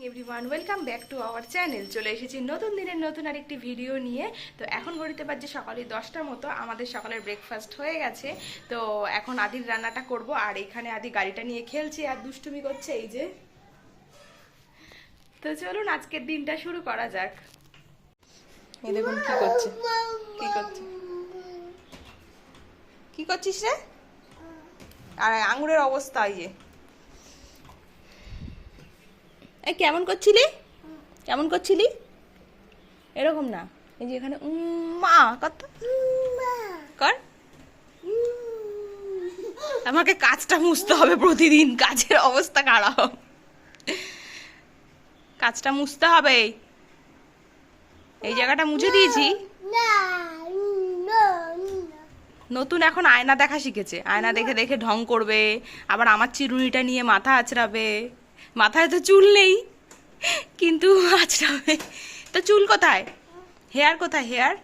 Everyone, welcome back to our channel. চলে এসেছি নতুন দিনের নতুন আরেকটি ভিডিও নিয়ে। তো এখন ঘড়িতে বাজছে সকালে 10টার মতো। আমাদের সকালের ব্রেকফাস্ট হয়ে গেছে। তো এখন আদির রান্নাটা করব। আর এখানে আদি গাড়িটা নিয়ে খেলছে আর দুষ্টুমি করছে, এই যে। তো চলুন আজকের দিনটা শুরু করা যাক। এই দেখুন কি করছে, কি করছে, কি করছিস রে? আর আঙুরের অবস্থা এই যে। এই কেমন করছিলি, কেমন করছিলি? এরকম না, এই যে এখানে মা কত কর। আমাকে কাজটা মুছতে হবে প্রতিদিন, কাজের অবস্থা খারাপ। কাজটা মুছতে হবে। এই জায়গাটা মুছে দিয়েছি। নতুন এখন আয়না দেখা শিখেছে, আয়না দেখে দেখে ঢং করবে। আবার আমার চিরুনিটা নিয়ে মাথা আঁচড়াবে। মাথায় তো চুল নেই কিন্তু আঁচড়াবে। তো চুল কোথায়, হেয়ার কোথায়? হেয়ার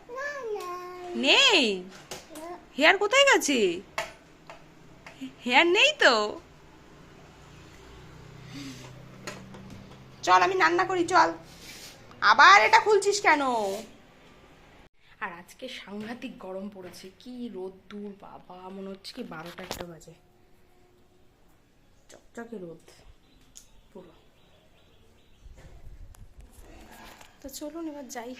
নেই। হেয়ার কোথায় গেছে? হেয়ার নেই তো। চল আমি রান্না করি, চল। আবার এটা খুলছিস কেন? আর আজকে সাংঘাতিক গরম পড়েছে, কি রোদ্দুর বাবা, মনে হচ্ছে কি 12টা একটা বাজে। চকচকে রোদ পুরো। তো চলুন এবার যাই।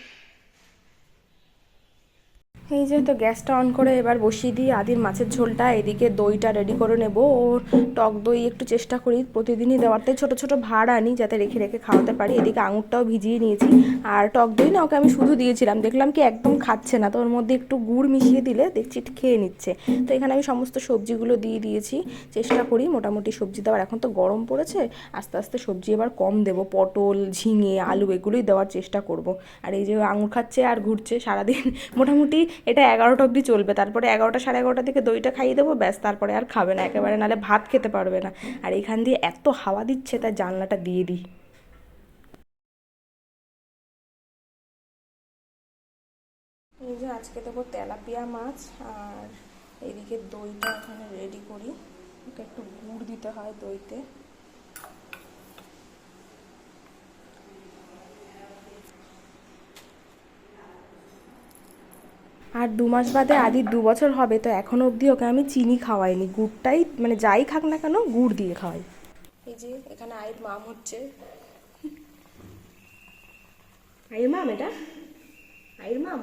এই যে তো গ্যাসটা অন করে এবার বসিয়ে দিই আদির মাছের ঝোলটা। এদিকে দইটা রেডি করে নেব। ওর টক দই একটু চেষ্টা করি প্রতিদিনই দেওয়াতে, ছোট ছোট ভাড় আনি যাতে রেখে রেখে খাওয়াতে পারি। এদিকে আঙুরটাও ভিজিয়ে নিয়েছি। আর টক দই না ওকে আমি শুধু দিয়েছিলাম, দেখলাম কি একদম খাচ্ছে না, তো ওর মধ্যে একটু গুড় মিশিয়ে দিলে দেখছি খেয়ে নিচ্ছে। তো এখানে আমি সমস্ত সবজিগুলো দিয়ে দিয়েছি। চেষ্টা করি মোটামুটি সবজি দেওয়ার। এখন তো গরম পড়েছে, আস্তে আস্তে সবজি এবার কম দেবো। পটল, ঝিঙে, আলু এগুলোই দেওয়ার চেষ্টা করব। আর এই যে আঙুর খাচ্ছে আর ঘুরছে সারাদিন। মোটামুটি এটা 11টা অবধি চলবে, তারপরে 11টা সাড়ে 11টার দিকে দইটা খাইয়ে দেবো, ব্যাস। তারপরে আর খাবে না একেবারে, নাহলে ভাত খেতে পারবে না। আর এখান দিয়ে এত হাওয়া দিচ্ছে তাই জানলাটা দিয়ে দিই। এই যে আজকে দেবো তেলাপিয়া মাছ। আর এইদিকে দইটা এখানে রেডি করি। ওকে একটু গুড় দিতে হয় দইতে। আর 2 মাস বাদে আদির 2 বছর হবে, তো এখনো অবধি ওকে আমি চিনি খাওয়াইনি। গুড়টাই মানে যাই খাক না কেন গুড় দিয়ে খাওয়াই। এই যে এখানে আইর মাম হচ্ছে। আইর মাম, এটা আইর মাম।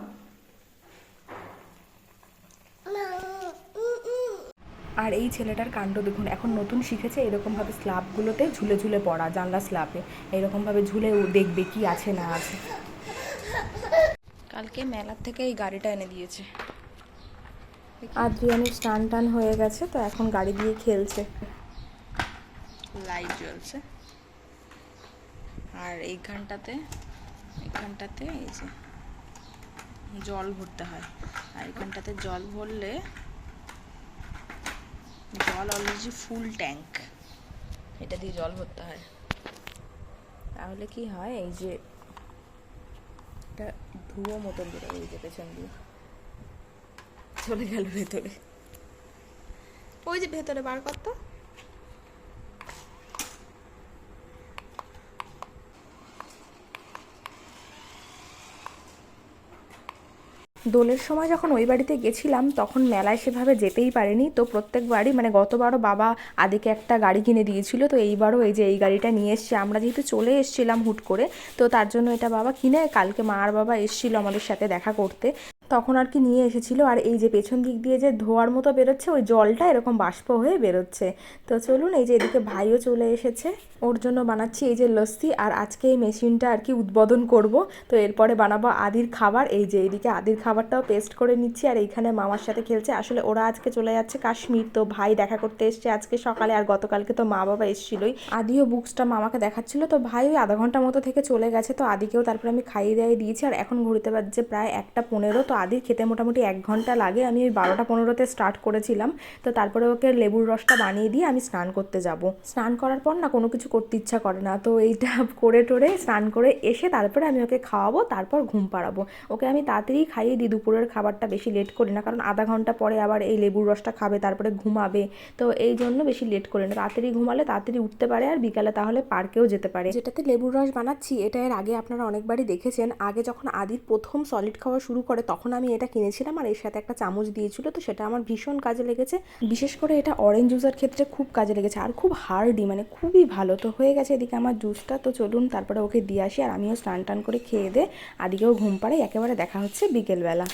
আর এই ছেলেটার কাণ্ড দেখুন, এখন নতুন শিখেছে এরকমভাবে স্ল্যাবগুলোতে ঝুলে ঝুলে পড়া, জানলা স্ল্যাবে এরকমভাবে ঝুলে দেখবে কি আছে না আছে। কালকে মেলার থেকে এই গাড়িটা এনে দিয়েছে। আদ্রিয়ানের স্নান টান হয়ে গেছে, তো এখন গাড়ি দিয়ে খেলছে। লাইট জ্বলছে। আর এইখানটাতে এই যে জল ভরতে হয়। আর এখানটাতে জল ভরলে, জল অলরেডি ফুল ট্যাঙ্ক, এটা দিয়ে জল ভরতে হয়। তাহলে কি হয়, এই যে একটা ধুয়ো মতন বেরোয়, এই যে পেছন দিয়ে চলে গেল ভেতরে। ওই যে ভেতরে বার করতো। দোলের সময় যখন ওই বাড়িতে গেছিলাম তখন মেলায় সেভাবে যেতেই পারিনি। তো প্রত্যেকবারই মানে গতবারও বাবা আদিকে একটা গাড়ি কিনে দিয়েছিল, তো এইবারও এই যে এই গাড়িটা নিয়ে এসছে। আমরা যেহেতু চলে এসেছিলাম হুট করে, তো তার জন্য এটা বাবা কিনে, কালকে মা আর বাবা এসেছিল আমাদের সাথে দেখা করতে, তখন আর কি নিয়ে এসেছিল। আর এই যে পেছন দিক দিয়ে যে ধোয়ার মতো বেরোচ্ছে, ওই জলটা এরকম বাষ্প হয়ে বেরোচ্ছে। তো চলুন, এই যে এদিকে ভাইও চলে এসেছে, ওর জন্য বানাচ্ছি এই যে লস্যি। আর আজকে এই মেশিনটা আর কি উদ্বোধন করব। তো এরপরে বানাবো আদির খাবার। এই যে এইদিকে আদির খাবারটাও পেস্ট করে নিচ্ছি। আর এইখানে মামার সাথে খেলছে। আসলে ওরা আজকে চলে যাচ্ছে কাশ্মীর, তো ভাই দেখা করতে এসছে আজকে সকালে। আর গতকালকে তো মা বাবা এসেছিলই। আদিও বুকসটা মামাকে দেখাচ্ছিল, তো ভাই ওই আধা ঘন্টা মতো থেকে চলে গেছে। তো আদিকেও তারপরে আমি খাইয়ে দাইয়ে দিয়েছি। আর এখন ঘুরতে বাজছে প্রায় 1টা 15। তো আদির খেতে মোটামুটি 1 ঘন্টা লাগে। আমি ওই 12টা 15তে স্টার্ট করেছিলাম। তো তারপরে ওকে লেবুর রসটা বানিয়ে দিয়ে আমি স্নান করতে যাব। স্নান করার পর না কোনো কিছু করতে ইচ্ছা করে না, তো এইটা করে টোরে স্নান করে এসে তারপরে আমি ওকে খাওয়াবো, তারপর ঘুম পাড়াবো। ওকে আমি তাড়াতাড়ি খাইয়ে দিই, দুপুরের খাবারটা বেশি লেট করি না, কারণ আধা ঘন্টা পরে আবার এই লেবুর রসটা খাবে, তারপরে ঘুমাবে। তো এই জন্য বেশি লেট করি না, তাড়াতাড়ি ঘুমালে তাড়াতাড়ি উঠতে পারে আর বিকালে তাহলে পার্কেও যেতে পারে। যেটাতে লেবুর রস বানাচ্ছি এটা এর আগে আপনারা অনেকবারই দেখেছেন। আগে যখন আদির প্রথম সলিড খাওয়া শুরু করে তখন আমি এটা কিনেছিলাম, আর এর সাথে একটা চামচ দিয়েছিল, তো সেটা আমার ভীষণ কাজে লেগেছে। বিশেষ করে এটা অরেঞ্জ জুসের ক্ষেত্রে খুব কাজে লেগেছে, আর খুব হার্ডি, মানে খুবই ভালো। তো হয়ে গেছে এদিকে আমার জুসটা, তো চলুন তারপরে ওকে দিয়ে আসি, আর আমিও স্নান টান করে খেয়ে দে আদিকেও ঘুম পাড়ে। একেবারে দেখা হচ্ছে বিকেলবেলা।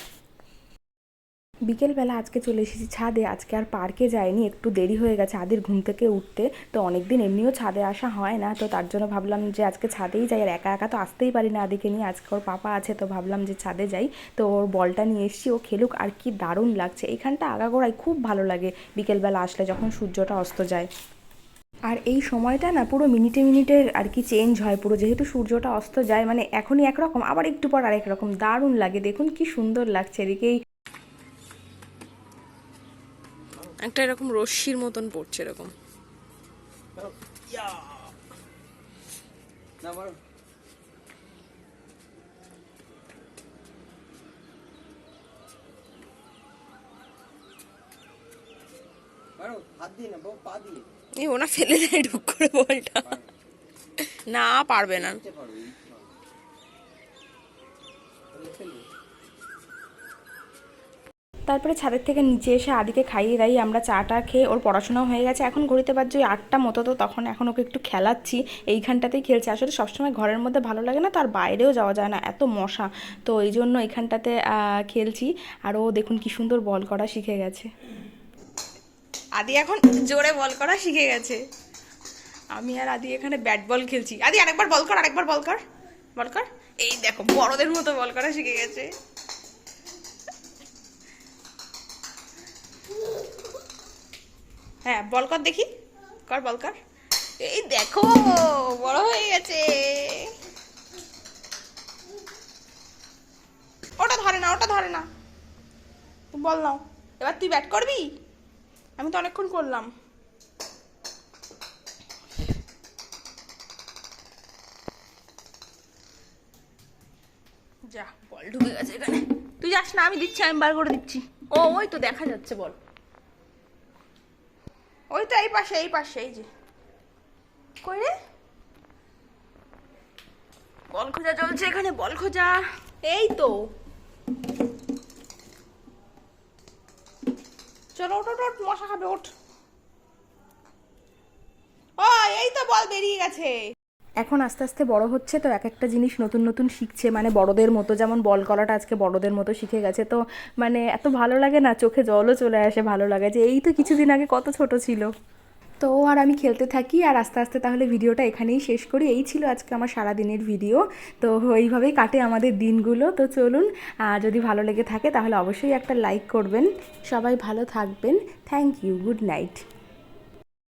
বিকেলবেলা আজকে চলে এসেছি ছাদে। আজকে আর পার্কে যাইনি, একটু দেরি হয়ে গেছে আদির ঘুম থেকে উঠতে। তো অনেক দিন এমনিও ছাদে আসা হয় না, তো তার জন্য ভাবলাম যে আজকে ছাদেই যাই। আর একা একা তো আসতেই পারি না আদিকে নিয়ে, আজকে ওর পাপা আছে, তো ভাবলাম যে ছাদে যাই। তো ওর বলটা নিয়ে এসেছি, ও খেলুক। আর কি দারুণ লাগছে এইখানটা, আগাগোড়ায় খুব ভালো লাগে বিকেলবেলা আসলে যখন সূর্যটা অস্ত যায়। আর এই সময়টা না পুরো মিনিটে মিনিটে আর কি চেঞ্জ হয় পুরো, যেহেতু সূর্যটা অস্ত যায়, মানে এখনই একরকম আবার একটু পর আরেক রকম, দারুণ লাগে। দেখুন কি সুন্দর লাগছে। এদিকেই একটা এরকম রশ্মির মতন পড়ছে এরকম। এই ওনা ফেলে দেয় ঢুক করে বলটা। না পারবে না। তারপরে ছাদের থেকে নিচে এসে আদিকে খাইয়ে দাই, আমরা চাটা খেয়ে ওর পড়াশোনাও হয়ে গেছে। এখন ঘড়িতে বাজছে ওই 8টা মতো, তো তখন এখন ওকে একটু খেলাচ্ছি, এইখানটাতেই খেলছে। আসলে সবসময় ঘরের মধ্যে ভালো লাগে না, তো আর বাইরেও যাওয়া যায় না, এত মশা, তো এই জন্য এখানটাতে খেলছি। আর ও দেখুন কি সুন্দর বল করা শিখে গেছে। আদি এখন জোরে বল করা শিখে গেছে। আমি আর আদি এখানে ব্যাট বল খেলছি। আদি আরেকবার বল কর, আরেকবার বল কর, বল কর। এই দেখো বড়দের মতো বল করা শিখে গেছে। হ্যাঁ বল কর দেখি, কর বল কর। এই দেখো বড় হয়ে গেছে। ওটা ধরে না, ওটা ধরে না। তুই বল নাও, এবার তুই ব্যাট করবি। আমি তো অনেকক্ষণ করলাম। যা বল ঢুকে গেছে এখানে। তুই যাস না, আমি দিচ্ছি, আমি বার করে দিচ্ছি। ও ওই তো দেখা যাচ্ছে বল, ওই তো এই পাশে, এই পাশে, এই যে। কই রে, বল খোঁজা চলছে এখানে, বল খোঁজা। এই তো চলো, ওঠ ওঠ, মশা খাবে, ওঠ। ও এই তো বল বেরিয়ে গেছে। এখন আস্তে আস্তে বড় হচ্ছে, তো এক একটা জিনিস নতুন নতুন শিখছে, মানে বড়দের মতো। যেমন বল করাটা আজকে বড়দের মতো শিখে গেছে, তো মানে এত ভালো লাগে না, চোখে জলও চলে আসে, ভালো লাগে যে এই তো কিছুদিন আগে কত ছোট ছিল। তো আর আমি খেলতে থাকি, আর আস্তে আস্তে তাহলে ভিডিওটা এখানেই শেষ করি। এই ছিল আজকে আমার সারাদিনের ভিডিও। তো এইভাবেই কাটে আমাদের দিনগুলো। তো চলুন, যদি ভালো লেগে থাকে তাহলে অবশ্যই একটা লাইক করবেন। সবাই ভালো থাকবেন। Thank you, good night.